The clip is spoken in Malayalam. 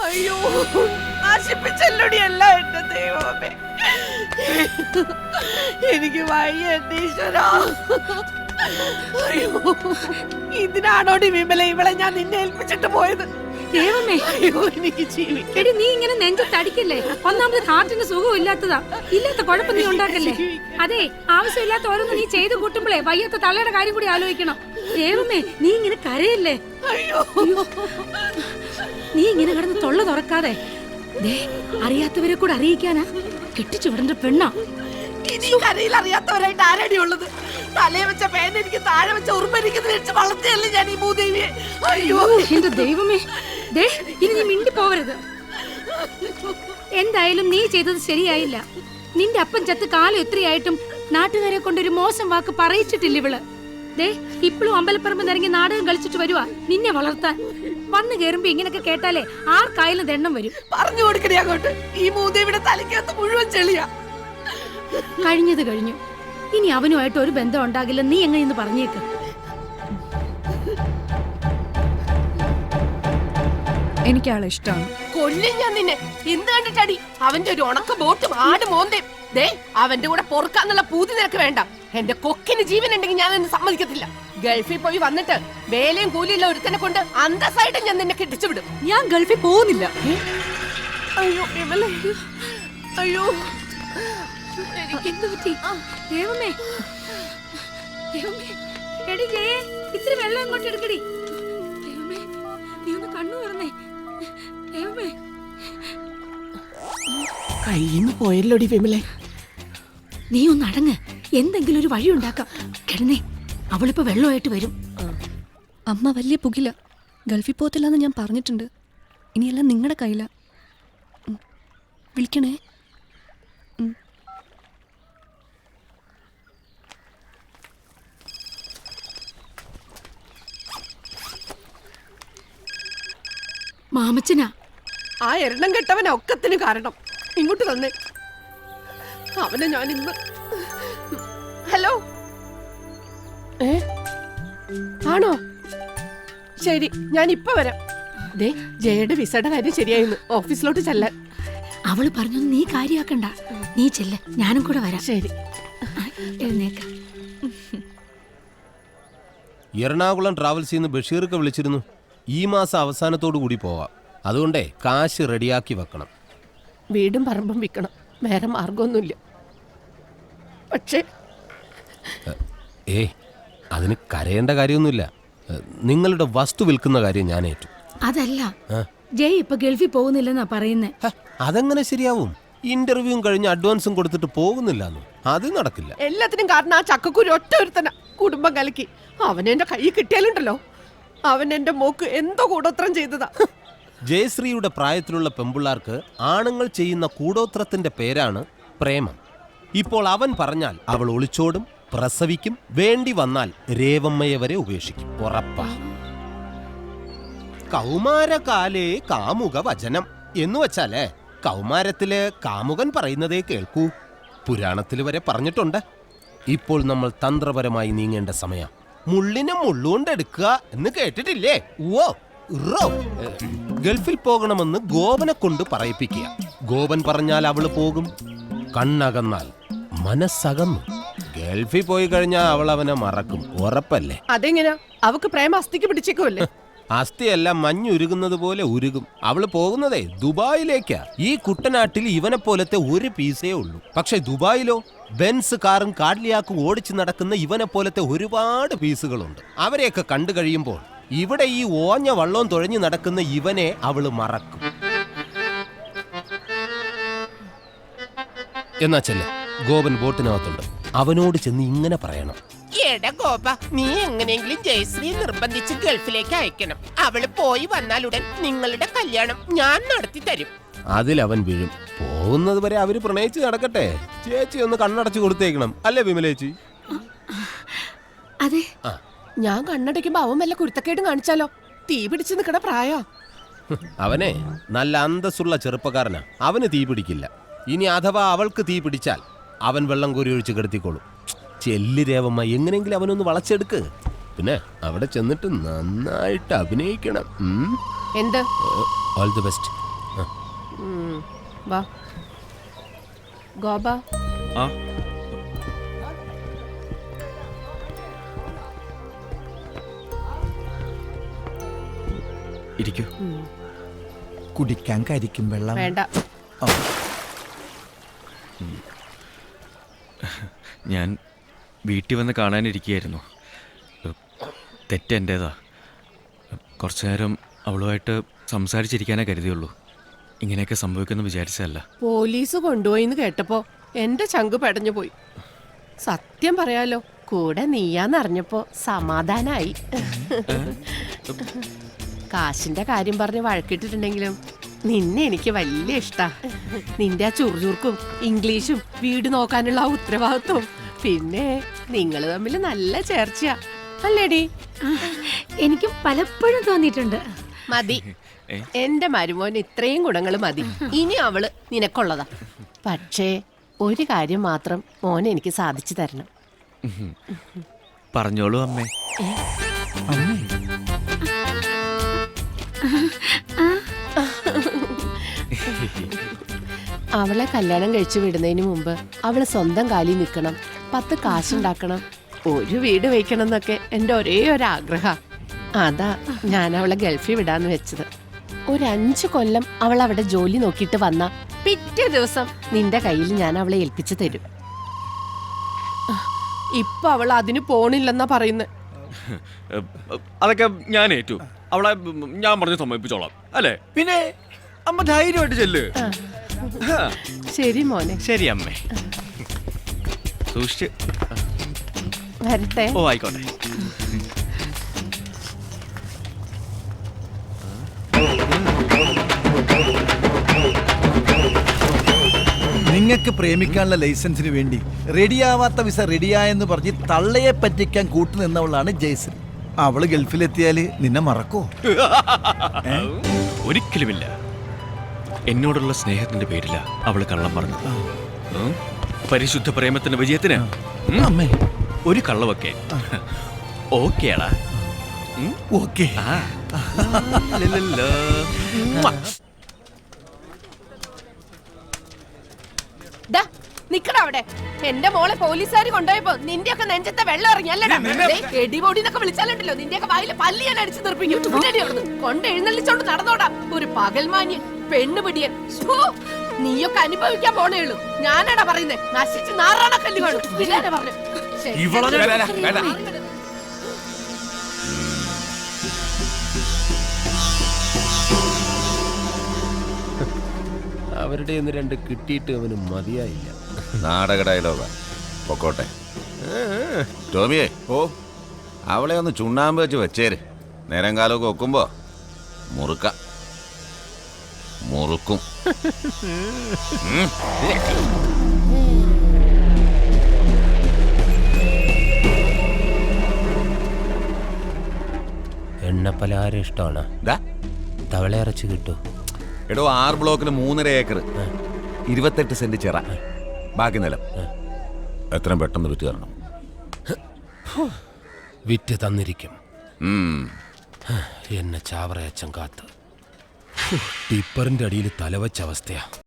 അയ്യോ, നശിപ്പിച്ചല്ലോടി അല്ല എന്റെ ദൈവമേ. എനിക്ക് വയ്യ എന്റെ ഈശ്വരാ. അയ്യോ, ഇതിനാണോടി വിമല ഇവളെ ഞാൻ നിന്നെ ഏൽപ്പിച്ചിട്ട് പോയത്? ദൈവമേ, അയ്യോ, എനിക്ക് ജീവിക്കണം. നീ ഇങ്ങനെ നെഞ്ചത്തടിക്കല്ലേ. ഒന്നാമത് ഹാർട്ടിന് സുഖം ഇല്ലാത്തതാ. ഇല്ലാത്ത കുഴപ്പം നീ ഉണ്ടാക്കല്ലേ. അതെ, ആവശ്യമില്ലാത്ത ഓരോന്ന് നീ ചെയ്ത് കൂട്ടുമ്പോഴേ വയ്യാത്ത തള്ളയുടെ കാര്യം കൂടി ആലോചിക്കണം. ദൈവമേ, നീ ഇങ്ങനെ കരയല്ലേ. അയ്യോ, നീ ഇങ്ങനെ കിടന്ന് തൊള്ള തുറക്കാതെ. അറിയാത്തവരെ കൂടെ അറിയിക്കാനാ കെട്ടിച്ചു വിടേണ്ട പെണ്ണാ. ഇനി കരയിൽ അറിയാത്തവരായിട്ട് ആരടി ഉള്ളത്? തലയെ വെച്ച പേന എനിക്ക് താഴെ വെച്ച ഉറുമ്പരിക്കുന്നത് വെച്ച് വളർത്തിയല്ലേ ഞാൻ ഈ ഭൂദേവിയെ. അയ്യോ എന്റെ ദൈവമേ, ഇനി നീ മിണ്ടി പോവരുത്. എന്തായാലും നീ ചെയ്തത് ശരിയായില്ല. നിന്റെ അപ്പൻ ചത്ത് കാലം എത്രയായിട്ടും നാട്ടുകാരെ കൊണ്ടൊരു മോശം വാക്ക് പറയിച്ചിട്ടില്ല ഇവള്. ഇപ്പോഴും അമ്പലപ്പറമ്പ് നിറങ്ങി നാടകം കളിച്ചിട്ട് വരുവാ നിന്നെ വളർത്താൻ. വന്നു കേറുമ്പോ ഇങ്ങനൊക്കെ കേട്ടാലേ ആർക്കായാലും ദണ്ണം വരും. പറഞ്ഞു കൊടുക്കണേ അങ്ങോട്ട്. ഈ ഭൂദേവിയുടെ തലയ്ക്കകത്ത് മുഴുവൻ ചെളിയാ. കഴിഞ്ഞത് കഴിഞ്ഞു. ഇനി അവനുമായിട്ട് ഒരു ബന്ധം ഉണ്ടാകില്ല. നീ എങ്ങനെയെന്ന് പറഞ്ഞേക്ക്. എനിക്ക് ആളെ ഇഷ്ടമാണ്. കൊല്ലും ഞാൻ നിന്നെ. എന്ത് കണ്ടിട്ടടി? അവന്റെ ഒരു ഉണക്ക ബോട്ടും ആട് മോന്തേം. അവന്റെ കൂടെ പൊറുക്കാന്നുള്ള പൂതി നിനക്ക് വേണ്ട. എന്റെ കൊക്കിന് ജീവൻ ഉണ്ടെങ്കിൽ ഞാൻ നിന്നെ സമ്മതിക്കത്തില്ല. ഗൾഫിൽ പോയി വന്നിട്ട് വേലയും കൂലിയുള്ള ഒരുത്തനെ കൊണ്ട് അന്തസ്സായിട്ട് ഞാൻ നിന്നെ കെട്ടിച്ചു വിടും. ഞാൻ ഗൾഫിൽ പോകുന്നില്ല. അയ്യോ വിമല, അയ്യോ ദൈവമേ, എടി ജയേ, ഇത്തിരി വെള്ളം ഇങ്ങോട്ട് എടുക്കടി. ദൈവമേ, നീ ഒന്ന് കണ്ണു തുറന്നേ. ദൈവമേ, കയ്യിന്ന് പോയല്ലോടി വിമലെ. നീ ഒന്ന് അടങ്ങ്. എന്തെങ്കിലും ഒരു വഴി ഉണ്ടാക്കാം. കിടന്നേ, അവളിപ്പോ വെള്ളമായിട്ട് വരും. അമ്മ വലിയ പുകില. ഗൾഫിൽ പോകത്തില്ലെന്ന് ഞാൻ പറഞ്ഞിട്ടുണ്ട്. ഇനിയെല്ലാം നിങ്ങളുടെ കയ്യില. വിളിക്കണേ. മാമച്ചനാ. ആ എണ്ണം കെട്ടവൻ ഒക്കത്തിന് കാരണം. ഇങ്ങോട്ട് തന്നെ അവനെ ഞാൻ ഇന്ന്. ഹലോ, ആണോ? ശരി, ഞാൻ ഇപ്പൊ വരാം. ജയയുടെ വിസയുടെ കാര്യം ശരിയായിരുന്നു. ഓഫീസിലോട്ട് ചെല്ലാൻ. അവള് പറഞ്ഞൊന്നും നീ കാര്യാക്കണ്ട. നീ ചെല്ല, ഞാനും കൂടെ വരാം. ശരി, എഴുന്നേക്ക. എറണാകുളം ട്രാവൽസിൽ നിന്ന് ബഷീർക്ക് വിളിച്ചിരുന്നു. ഈ മാസം അവസാനത്തോടു കൂടി പോവാം. അതുകൊണ്ടേ കാശ് റെഡിയാക്കി വെക്കണം. വീടും പറമ്പും വിൽക്കണം. വേറെ മാർഗമൊന്നുമില്ല. പക്ഷേ അതിന് കരയേണ്ട കാര്യമൊന്നുമില്ല. നിങ്ങളുടെ വസ്തു വിൽക്കുന്ന കാര്യം ഞാൻ ഏറ്റു. അതല്ല, ജയ് ഇപ്പൊ ഗൾഫിൽ പോകുന്നില്ലെന്നാ പറയുന്നേ. അതെങ്ങനെ ശരിയാവും? ഇന്റർവ്യൂവും കഴിഞ്ഞ് അഡ്വാൻസും കൊടുത്തിട്ട് പോകുന്നില്ലെന്നു. അത് നടക്കില്ല. എല്ലാത്തിനും കാരണം ആ ചക്കക്കുരു ഒറ്റ ഒരുത്തന. കുടുംബം കലക്കി അവനെന്റെ കൈ കിട്ടിയാലുണ്ടല്ലോ, അവൻ എന്റെ മോക്ക് എന്തോ കൂടോത്രം ചെയ്തതാ. ജയശ്രീയുടെ പ്രായത്തിലുള്ള പെമ്പിള്ളാർക്ക് ആണുങ്ങൾ ചെയ്യുന്ന കൂടോത്രത്തിന്റെ പേരാണ് പ്രേമം. ഇപ്പോൾ അവൻ പറഞ്ഞാൽ അവൾ ഒളിച്ചോടും, പ്രസവിക്കും, വേണ്ടി വന്നാൽ രേവമ്മയെ വരെ ഉപേക്ഷിക്കും. ഉറപ്പാ. കൗമാരകാലേ കാമുക വചനം എന്ന് വെച്ചാലേ കൗമാരത്തില് കാമുകൻ പറയുന്നതേ കേൾക്കൂ. പുരാണത്തിൽ വരെ പറഞ്ഞിട്ടുണ്ട്. ഇപ്പോൾ നമ്മൾ തന്ത്രപരമായി നീങ്ങേണ്ട സമയം. മുള്ളിനെ മുള്ളുകൊണ്ടെടുക്കുക എന്ന് കേട്ടിട്ടില്ലേ? ഗൾഫിൽ പോകണമെന്ന് ഗോപനെ കൊണ്ട് പറയിപ്പിക്കുക. ഗോപൻ പറഞ്ഞാൽ അവള് പോകും. കണ്ണകന്നാൽ മനസ്സകന്നു. ഗൾഫിൽ പോയി കഴിഞ്ഞാൽ അവൾ അവനെ മറക്കും. ഉറപ്പല്ലേ? അതെങ്ങനെയാ? അവക്ക് പ്രേമ അസ്ഥിക്ക് പിടിച്ചേക്കുമല്ലേ? അസ്ഥിയെല്ലാം മഞ്ഞുരുകുന്നത് പോലെ ഉരുകും. അവള് പോകുന്നതേ ദുബായിലേക്കാ. ഈ കുട്ടനാട്ടിൽ ഇവനെ പോലത്തെ ഒരു പീസേ ഉള്ളൂ. പക്ഷെ ദുബായിലോ ബെൻസ് കാറും കാഡ്ലിയാക്കും ഓടിച്ചു നടക്കുന്ന ഇവനെ പോലത്തെ ഒരുപാട് പീസുകളുണ്ട്. അവരെയൊക്കെ കണ്ടു കഴിയുമ്പോൾ ഇവിടെ ഈ ഓഞ്ഞ വള്ളവും തുഴഞ്ഞു നടക്കുന്ന ഇവനെ അവള് മറക്കും. എന്നാ ചെല്ല, ഗോപൻ ബോട്ടിനകത്തുണ്ട്. അവനോട് ചെന്ന് ഇങ്ങനെ പറയണം: എടാ ഗോപ, നീ എങ്ങനെയെങ്കിലും ജയശ്രീ നിർബന്ധിച്ച് ഗൾഫിലേക്ക് അയക്കണം. അവള് പോയി വന്നാലുടൻ നിങ്ങളുടെ കല്യാണം ഞാൻ നടത്തി തരും. അതിലവൻ വീഴും. പോകുന്നത് വരെ അവര് പ്രണയിച്ച് നടക്കട്ടെ. ചേച്ചി ഒന്ന് കണ്ണടച്ചു കൊടുത്തേക്കണം. അല്ലേ വിമലേച്ചി? അതെ. ഞാൻ കണ്ണടയ്ക്കുമ്പോ അവൻ വല്ല കുരുത്തക്കേടും കാണിച്ചാലോ? തീ പിടിച്ചു നിൽക്കണ പ്രായോ. അവനെ നല്ല അന്തസ്സുള്ള ചെറുപ്പക്കാരനാ. അവന് തീ പിടിക്കില്ല. ഇനി അഥവാ അവൾക്ക് തീ പിടിച്ചാൽ അവൻ വെള്ളം കോരി ഒഴിച്ച് കിടത്തിക്കോളും. ചെല്ലി രേവമ്മ, എങ്ങനെയെങ്കിലും അവനൊന്ന് വളച്ചെടുക്ക്. പിന്നെ അവിടെ ചെന്നിട്ട് നന്നായിട്ട് അഭിനയിക്കണം. എന്ത്? All the best. വാ ഗോപ. ആ ഇരിക്കൂ. കുടിക്കാൻ കരിക്കും വെള്ളം വേണ്ട. ഞാൻ വീട്ടിൽ വന്ന് കാണാനിരിക്കുകയായിരുന്നു. തെറ്റെൻ്റേതാ. കുറച്ചു നേരം അവളുമായിട്ട് സംസാരിച്ചിരിക്കാനേ കരുതിയുള്ളൂ. ഇങ്ങനെയൊക്കെ സംഭവിക്കുമെന്ന് വിചാരിച്ചതല്ല. പോലീസ് കൊണ്ടുപോയിന്ന് കേട്ടപ്പോ എന്റെ ചങ്ക് പെടഞ്ഞു പോയി. സത്യം പറയാലോ, കൂടെ നീയാന്നറിഞ്ഞപ്പോ സമാധാനായി. കാശിന്റെ കാര്യം പറഞ്ഞ് വഴക്കിട്ടിട്ടുണ്ടെങ്കിലും നിന്നെ എനിക്ക് വലിയ ഇഷ്ടാ. നിന്റെ ആ ചുറുചുറുക്കും ഇംഗ്ലീഷും വീട് നോക്കാനുള്ള ആ ഉത്തരവാദിത്വം, പിന്നെ നിങ്ങൾ തമ്മിൽ നല്ല ചേർച്ചയാ അല്ലേടി? എനിക്കും പലപ്പോഴും തോന്നിയിട്ടുണ്ട്. മതി, എന്റെ മരുമോന് ഇത്രയും ഗുണങ്ങൾ മതി. ഇനി അവള് നിനക്കുള്ളതാ. പക്ഷേ ഒരു കാര്യം മാത്രം മോനെ എനിക്ക് സാധിച്ചു തരണം. പറഞ്ഞോളൂ അമ്മേ. അവളെ കല്യാണം കഴിച്ചു വിടുന്നതിന് മുമ്പ് അവള് സ്വന്തം കാലിൽ നിൽക്കണം, 10 കാശുണ്ടാക്കണം, ഒരു വീട് വയ്ക്കണം എന്നൊക്കെ എന്റെ ഒരേ ഒരു ആഗ്രഹ. അതാ ഞാൻ അവളെ ഗൾഫിൽ വിടാന്ന് വെച്ചത്. ഒരു 5 കൊല്ലം അവൾ അവിടെ ജോലി നോക്കിയിട്ട് വന്ന പിറ്റേ ദിവസം നിന്റെ കയ്യിൽ ഞാൻ അവളെ ഏൽപ്പിച്ചു തരും. ഇപ്പൊ അവൾ അതിന് പോണില്ലെന്നാ പറയുന്നത്. അതൊക്കെ ഞാൻ ഏറ്റു. അവളെ ഞാൻ പറഞ്ഞ് സമ്മതിപ്പിച്ചോളാം അല്ലേ? പിന്നെ അമ്മ ധൈര്യമായിട്ട് ചെല്ല്. ശരി മോനെ. ശരി അമ്മേ. സൂക്ഷിച്ച്. വരട്ടെ. ഓ ആയിക്കോട്ടെ. നിങ്ങൾക്ക് പ്രേമിക്കാനുള്ള ലൈസൻസിന് വേണ്ടി റെഡിയാവാത്ത വിസ റെഡിയായെന്ന് പറഞ്ഞ് തള്ളയെ പറ്റിക്കാൻ കൂട്ടുനിന്നവളാണ് ജയശ്രീ. അവള് ഗൾഫിലെത്തിയാല് നിന്നെ മറക്കോ? ഒരിക്കലുമില്ല. എന്നോടുള്ള സ്നേഹത്തിന്റെ പേരില അവള് കള്ളം പറഞ്ഞു. പരിശുദ്ധ പ്രേമത്തിന്റെ വിജയത്തിന് അമ്മേ ഒരു കള്ളവൊക്കെ ഓക്കേടാ. ഓക്കേ. നിക്കടാ അവിടെ. എന്റെ മോളെ പോലീസുകാർ കൊണ്ടുപോയപ്പോ നിന്റെ ഒക്കെ നെഞ്ചത്തെ വെള്ളം ഇറങ്ങി അല്ലടാ. എടിപൊടി എന്നൊക്കെ വിളിച്ചാലുണ്ടല്ലോ നിന്റെ ഒക്കെ വായില് പല്ലി ഞാൻ അടിച്ചു നിർപ്പിക്കും. കൊണ്ട് എഴുന്നള്ളിച്ചോണ്ട് നടന്നോടാ ഒരു പകൽമാന്യൻ പെണ്ണുപിടിയൻ. നീയൊക്കെ അനുഭവിക്കാൻ പോണേ ഉള്ളൂ. ഞാനാടാ പറയുന്നേ, നശിച്ച് നാറാണ കല്ല് കാണും. ഇല്ലാതെ പറഞ്ഞു. അവരുടെ ഒന്ന് 2 കിട്ടിയിട്ട് അവന് മതിയായില്ല. നാടക ഡയലോഗ പൊക്കോട്ടെ. ടോമിയെ, അവളെ ഒന്ന് ചുണ്ണാമ്പ് വെച്ച് വെച്ചേര്. നേരം കാലമൊക്കെ വെക്കുമ്പോ മുറുക്കും. എണ്ണപ്പലഹാരം ഇഷ്ടമാണ്. തവള ഇറച്ചി കിട്ടൂ. എടോ 6 ബ്ലോക്കിന് 3.5 ഏക്കർ, 28 സെന്റ് ചിറ, ബാക്കി നിലം. എത്രയും പെട്ടെന്ന് വിറ്റ് തരണം. വിറ്റ് തന്നിരിക്കും. എന്നെ ചാവറയച്ചൻ കാത്ത് ടിപ്പറിന്റെ അടിയിൽ തലവച്ച അവസ്ഥയാ.